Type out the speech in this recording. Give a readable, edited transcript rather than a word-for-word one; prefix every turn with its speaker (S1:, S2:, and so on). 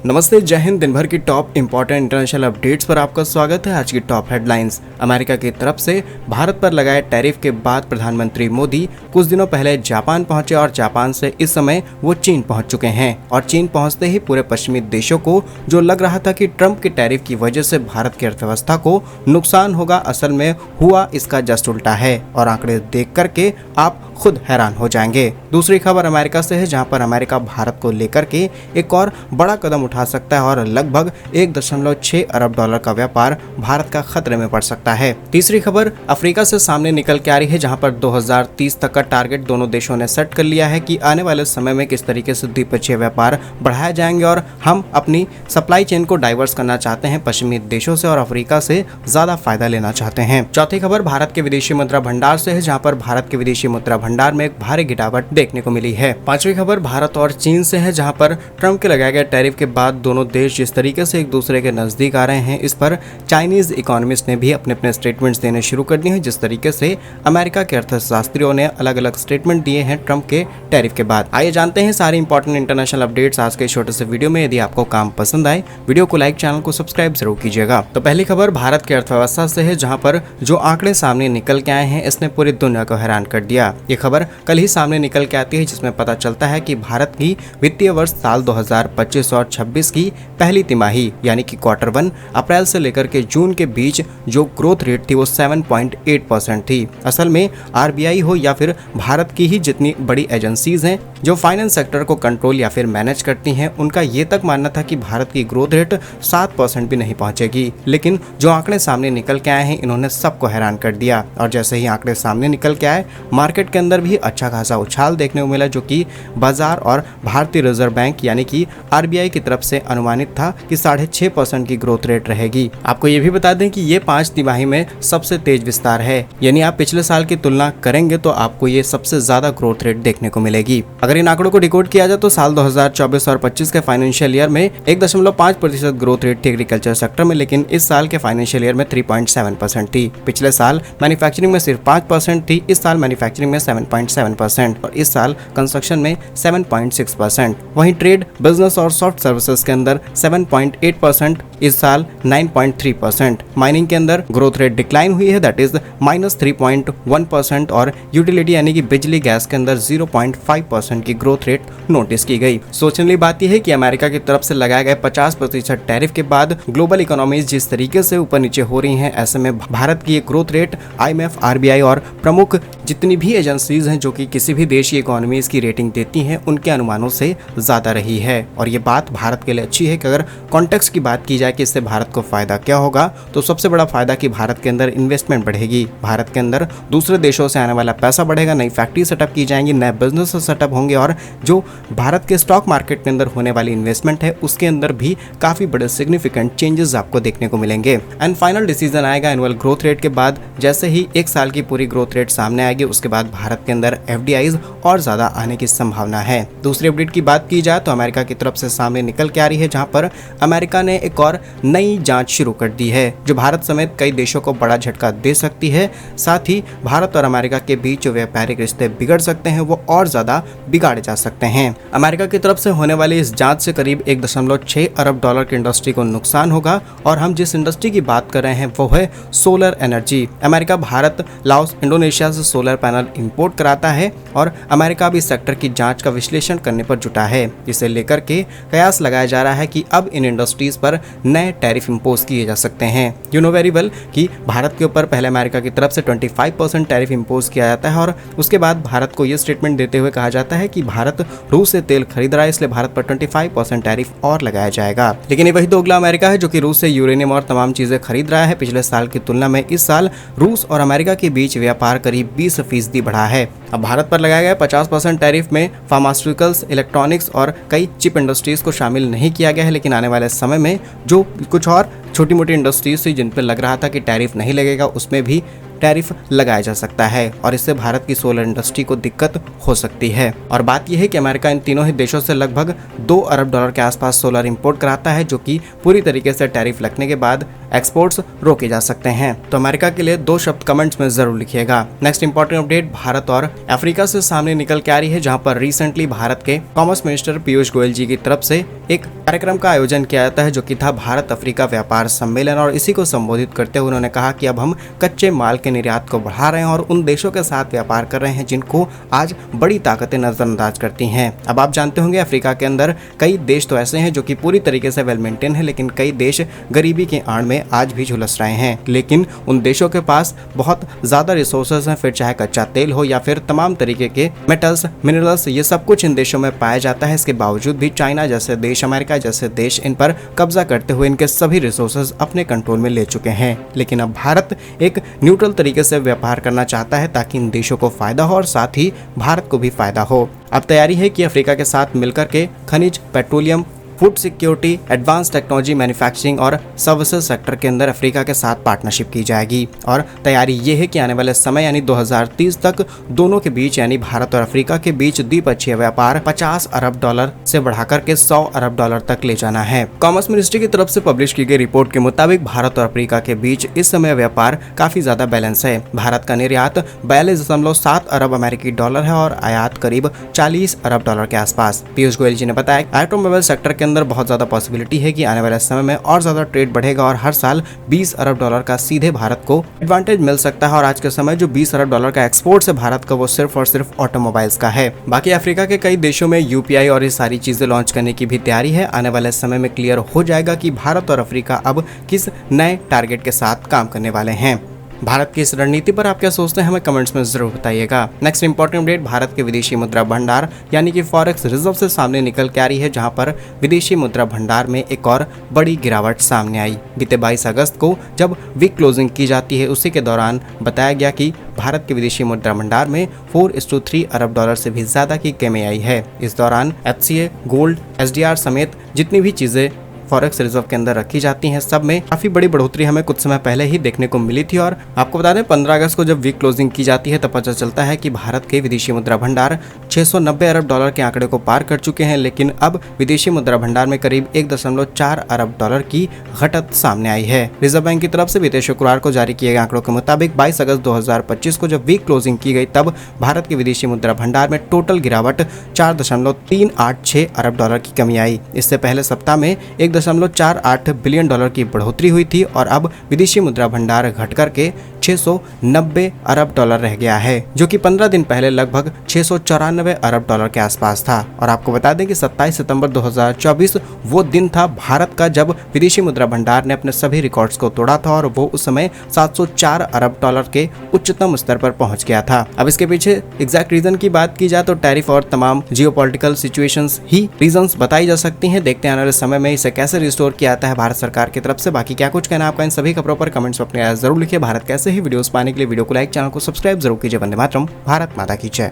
S1: नमस्ते, जय हिंद। दिन भर की टॉप इंपॉर्टेंट इंटरनेशनल अपडेट्स पर आपका स्वागत है। आज की टॉप हेडलाइंस। अमेरिका की तरफ से भारत पर लगाए टैरिफ के बाद प्रधानमंत्री मोदी कुछ दिनों पहले जापान पहुंचे और जापान से इस समय वो चीन पहुंच चुके हैं। और चीन पहुंचते ही पूरे पश्चिमी देशों को जो लग रहा था कि ट्रंप के टैरिफ की वजह से भारत की अर्थव्यवस्था को नुकसान होगा, असल में हुआ इसका जस्ट उल्टा है। और आंकड़े देख करके आप खुद हैरान हो जाएंगे। दूसरी खबर अमेरिका से है, जहां पर अमेरिका भारत को लेकर के एक और बड़ा कदम उठा सकता है और लगभग 1.6 अरब डॉलर का व्यापार भारत का खतरे में पड़ सकता है। तीसरी खबर अफ्रीका से सामने निकल के आ रही है, जहां पर 2030 तक का टारगेट दोनों देशों ने सेट कर लिया है कि आने वाले समय में किस तरीके से द्विपक्षीय व्यापार बढ़ाए जाएंगे और हम अपनी सप्लाई चेन को डाइवर्स करना चाहते हैं पश्चिमी देशों से और अफ्रीका से ज्यादा फायदा लेना चाहते हैं। चौथी खबर भारत के विदेशी मुद्रा भंडार से है, जहां पर भारत के विदेशी मुद्रा भंडार में एक भारी गिरावट देखने को मिली है। पांचवी खबर भारत और चीन से है, जहां पर ट्रंप के लगाए गए टैरिफ के बाद दोनों देश जिस तरीके से एक दूसरे के नजदीक आ रहे हैं, इस पर चाइनीज इकोनॉमिस्ट ने भी अपने अपने स्टेटमेंट्स देने शुरू कर दिए हैं। जिस तरीके से अमेरिका के अर्थशास्त्रियों ने अलग अलग स्टेटमेंट दिए हैं ट्रंप के टैरिफ के बाद। आइए जानते हैं सारे इंपॉर्टेंट इंटरनेशनल अपडेट्स आज के छोटे से वीडियो में। यदि आपको काम पसंद आए, वीडियो को लाइक, चैनल को सब्सक्राइब जरूर कीजिएगा। तो पहली खबर भारत की अर्थव्यवस्था से है, जहां पर जो आंकड़े सामने निकल के आए हैं, इसने पूरी दुनिया को हैरान कर दिया। ये खबर कल ही सामने निकल के आती है, जिसमें पता चलता है कि भारत की वित्तीय वर्ष साल 2025 और 26 की पहली तिमाही यानी कि Q1 अप्रैल से लेकर के जून के बीच जो ग्रोथ रेट थी वो 7.8% थी। असल में आरबीआई हो या फिर भारत की ही जितनी बड़ी एजेंसीज हैं जो फाइनेंस सेक्टर को कंट्रोल या फिर मैनेज करती हैं, उनका ये तक मानना था कि भारत की ग्रोथ रेट 7% भी नहीं पहुंचेगी। लेकिन जो आंकड़े सामने निकल के आए हैं, इन्होंने सबको हैरान कर दिया। और जैसे ही आंकड़े सामने निकल के आए, मार्केट के अंदर भी अच्छा खासा उछाल देखने को मिला, जो कि बाजार और भारतीय रिजर्व बैंक यानी कि आरबीआई की तरफ से अनुमानित था कि 6.5% की ग्रोथ रेट रहेगी। आपको ये भी बता दें कि ये 5 तिमाही में सबसे तेज विस्तार है, यानी आप पिछले साल की तुलना करेंगे तो आपको ये सबसे ज्यादा ग्रोथ रेट देखने को मिलेगी। अगर इन आंकड़ों को डिकोड किया जाए तो साल 2024 और 25 के फाइनेंशियल ईयर में 1.5% ग्रोथ रेट थी एग्रीकल्चर सेक्टर में, लेकिन इस साल के फाइनेंशियल ईयर में 3.7% थी। पिछले साल मैन्युफैक्चरिंग में सिर्फ 5% थी, इस साल मैन्युफैक्चरिंग में 7.7% और इस साल कंस्ट्रक्शन में 7.6%। वहीं ट्रेड, बिजनेस और सॉफ्ट सर्विसेज के अंदर 7.8%, इस साल 9.3%। माइनिंग के अंदर ग्रोथ रेट डिक्लाइन हुई है, दैट इज -3.1% और यूटिलिटी यानी कि बिजली गैस के अंदर 0.5% की ग्रोथ रेट नोटिस की गई। सोचने वाली बात यह है कि अमेरिका की तरफ से लगाए गए 50% टैरिफ के बाद ग्लोबल इकोनॉमीज जिस तरीके से ऊपर नीचे हो रही हैं, ऐसे में भारत की ग्रोथ रेट IMF, RBI और प्रमुख जितनी भी एजेंसीज हैं जो कि किसी भी देश की इकोनॉमीज की रेटिंग देती हैं, उनके अनुमानों से ज्यादा रही है। और ये बात भारत के लिए अच्छी है कि अगर कॉन्टेक्स्ट की बात की जाए कि इससे भारत को फायदा क्या होगा, तो सबसे बड़ा फायदा कि भारत के अंदर इन्वेस्टमेंट बढ़ेगी, भारत के अंदर दूसरे देशों से आने वाला पैसा बढ़ेगा, नई फैक्ट्री सेटअप की जाएंगी, नए बिजनेस सेटअप होंगे और जो भारत के स्टॉक मार्केट के अंदर होने वाली इन्वेस्टमेंट है, उसके अंदर भी काफी बड़े सिग्निफिकेंट चेंजेस आपको देखने को मिलेंगे। एंड फाइनल डिसीजन आएगा एनुअल ग्रोथ रेट के बाद। जैसे ही एक साल की पूरी ग्रोथ रेट सामने आएगी, उसके बाद भारत के अंदर FDIs और ज्यादा आने की संभावना है। दूसरी अपडेट की बात की जाए तो अमेरिका की तरफ से सामने निकल के आ रही है, जहां पर अमेरिका ने एक और नई जांच शुरू कर दी है, जो भारत समेत कई देशों को बड़ा झटका दे सकती है। साथ ही भारत और अमेरिका के बीच जो व्यापारिक रिश्ते बिगड़ सकते हैं, वो और ज्यादा बिगाड़े जा सकते हैं। अमेरिका की तरफ से होने वाली इस जांच से करीब 1.6 अरब डॉलर की इंडस्ट्री को नुकसान होगा। और हम जिस इंडस्ट्री की बात कर रहे हैं वो है solar energy. America Bharat, Laos, Indonesia से सोलर पैनल इंपोर्ट कराता है और अमेरिका भी सेक्टर की जांच का विश्लेषण करने पर जुटा है। इसे लेकर के कयास लगाया जा रहा है कि अब इन इंडस्ट्रीज पर नए टैरिफ इंपोज किए जा सकते हैं। यू नो वेरी वेल कि भारत के ऊपर पहले अमेरिका की तरफ से 25% टैरिफ इंपोज किया जाता है और उसके बाद भारत को यह स्टेटमेंट देते हुए कहा जाता है कि भारत रूस से तेल खरीद रहा है, इसलिए भारत पर 25% टैरिफ और लगाया जाएगा। लेकिन ये वही दोगला अमेरिका है जो कि रूस से यूरेनियम और तमाम चीजें खरीद रहा है। पिछले साल की तुलना में इस साल रूस और अमेरिका के बीच व्यापार करीब 20% बढ़ा है। अब भारत पर लगाए गए 50% टैरिफ में फार्मास्यूटिकल्स, इलेक्ट्रॉनिक्स और कई चिप इंडस्ट्रीज को शामिल नहीं किया गया है, लेकिन आने वाले समय में जो कुछ और छोटी मोटी इंडस्ट्रीज थी जिन पर लग रहा था कि टैरिफ नहीं लगेगा, उसमें भी टैरिफ लगाया जा सकता है और इससे भारत की सोलर इंडस्ट्री को दिक्कत हो सकती है। और बात यह है कि अमेरिका इन तीनों ही देशों से लगभग $2 अरब के आसपास सोलर इंपोर्ट कराता है, जो कि पूरी तरीके से टैरिफ लगने के बाद एक्सपोर्ट्स रोके जा सकते हैं। तो अमेरिका के लिए 2 शब्द कमेंट्स में जरूर लिखिएगा। नेक्स्ट इंपॉर्टेंट अपडेट भारत और अफ्रीका से सामने निकल के आ रही है, जहां पर रिसेंटली भारत के कॉमर्स मिनिस्टर पीयूष गोयल जी की तरफ से एक कार्यक्रम का आयोजन किया जाता है, जो कि था भारत अफ्रीका व्यापार सम्मेलन। और इसी को संबोधित करते हुए उन्होंने कहा कि अब हम कच्चे माल के निर्यात को बढ़ा रहे हैं और उन देशों के साथ व्यापार कर रहे हैं जिनको आज बड़ी ताकतें नजरअंदाज करती हैं। अब आप जानते होंगे अफ्रीका के अंदर कई देश तो ऐसे हैं जो कि पूरी तरीके से वेल मेंटेन है, लेकिन कई देश गरीबी के आड़ में आज भी झुलस रहे हैं। लेकिन उन देशों के पास बहुत ज्यादा रिसोर्सेज हैं, फिर चाहे कच्चा तेल हो या फिर तमाम तरीके के मेटल्स, मिनरल्स, ये सब कुछ इन देशों में पाया जाता है। इसके बावजूद भी चाइना जैसे देश, अमेरिका जैसे देश इन पर कब्जा करते हुए इनके सभी रिसोर्सेज अपने कंट्रोल में ले चुके हैं। लेकिन अब भारत एक न्यूट्रल तरीके से व्यापार करना चाहता है ताकि इन देशों को फायदा हो और साथ ही भारत को भी फायदा हो। अब तैयारी है कि अफ्रीका के साथ मिलकर के खनिज, petroleum, food security, advance technology, manufacturing और सर्विसेज सेक्टर के अंदर अफ्रीका के साथ पार्टनरशिप की जाएगी। और तैयारी ये है कि आने वाले समय यानी 2030 तक दोनों के बीच यानी भारत और अफ्रीका के बीच द्विपक्षीय व्यापार $50 अरब से बढ़ाकर के $100 अरब तक ले जाना है। कॉमर्स मिनिस्ट्री की तरफ से पब्लिश की गई रिपोर्ट के मुताबिक भारत और अफ्रीका के बीच इस समय व्यापार काफी ज्यादा बैलेंस है। भारत का निर्यात 42.7 अरब अमेरिकी डॉलर है और आयात करीब $40 अरब के आसपास। पीयूष गोयल जी ने बताया ऑटोमोबाइल सेक्टर के अंदर बहुत ज्यादा पॉसिबिलिटी है कि आने वाले समय में और ज्यादा ट्रेड बढ़ेगा और हर साल $20 अरब का सीधे भारत को एडवांटेज मिल सकता है। और आज के समय जो $20 अरब का एक्सपोर्ट है भारत का, वो सिर्फ और सिर्फ ऑटोमोबाइल्स का है। बाकी अफ्रीका के कई देशों में यूपीआई और ये सारी चीजें लॉन्च करने की भी तैयारी है। आने वाले समय में क्लियर हो जाएगा कि भारत और अफ्रीका अब किस नए टारगेट के साथ काम करने वाले हैं। भारत की इस रणनीति पर आप क्या सोचते हैं, हमें कमेंट्स में जरूर बताइएगा। नेक्स्ट इंपॉर्टेंट अपडेट भारत के विदेशी मुद्रा भंडार यानी कि फॉरेक्स रिजर्व से सामने निकल के आ रही है, जहां पर विदेशी मुद्रा भंडार में एक और बड़ी गिरावट सामने आई। बीते 22 अगस्त को जब वीक क्लोजिंग की जाती है, उसी के दौरान बताया गया कि भारत के विदेशी मुद्रा भंडार में 4:3 अरब से भी ज्यादा की कमी आई है। इस दौरान FCA, गोल्ड, SDR समेत जितनी भी चीजें फॉरेक्स रिजर्व के अंदर रखी जाती हैं, सब में काफी बड़ी बढ़ोतरी हमें कुछ समय पहले ही देखने को मिली थी। और आपको बता दें 15 अगस्त को जब वीक क्लोजिंग की जाती है तब पता चलता है कि भारत के विदेशी मुद्रा भंडार $690 अरब के आंकड़े को पार कर चुके हैं। लेकिन अब विदेशी मुद्रा भंडार में करीब $1.4 अरब की घटत सामने आई है। रिजर्व बैंक की तरफ से बीते शुक्रवार को जारी किए गए आंकड़ों के मुताबिक 22 अगस्त 2025 को जब वीक क्लोजिंग की गई तब भारत के विदेशी मुद्रा भंडार में टोटल गिरावट $4.386 अरब की कमी आई। इससे पहले सप्ताह में $1.48 बिलियन की बढ़ोतरी हुई थी और अब विदेशी मुद्रा भंडार घट करके $690 अरब रह गया है, जो कि 15 दिन पहले लगभग $694 अरब के आसपास था। और आपको बता दें कि 27 सितंबर 2024 वो दिन था भारत का जब विदेशी मुद्रा भंडार ने अपने सभी रिकॉर्ड्स को तोड़ा था और वो उस समय $704 अरब के उच्चतम स्तर पर पहुंच गया था। अब इसके पीछे एग्जैक्ट रीजन की बात की जाए तो टैरिफ और तमाम जियोपॉलिटिकल सिचुएशंस ही रीजंस बताई जा सकती हैं। देखते हैं आने वाले समय में इसे कैसे रिस्टोर किया जाता है भारत सरकार की तरफ से। बाकी क्या कुछ कहना आपका इन सभी खबरों पर कमेंट्स में अपनी राय जरूर लिखिए। भारत कैसे ही वीडियोस पाने के लिए वीडियो को लाइक, चैनल को सब्सक्राइब जरूर कीजिए। वंदे मातरम, भारत माता की जय।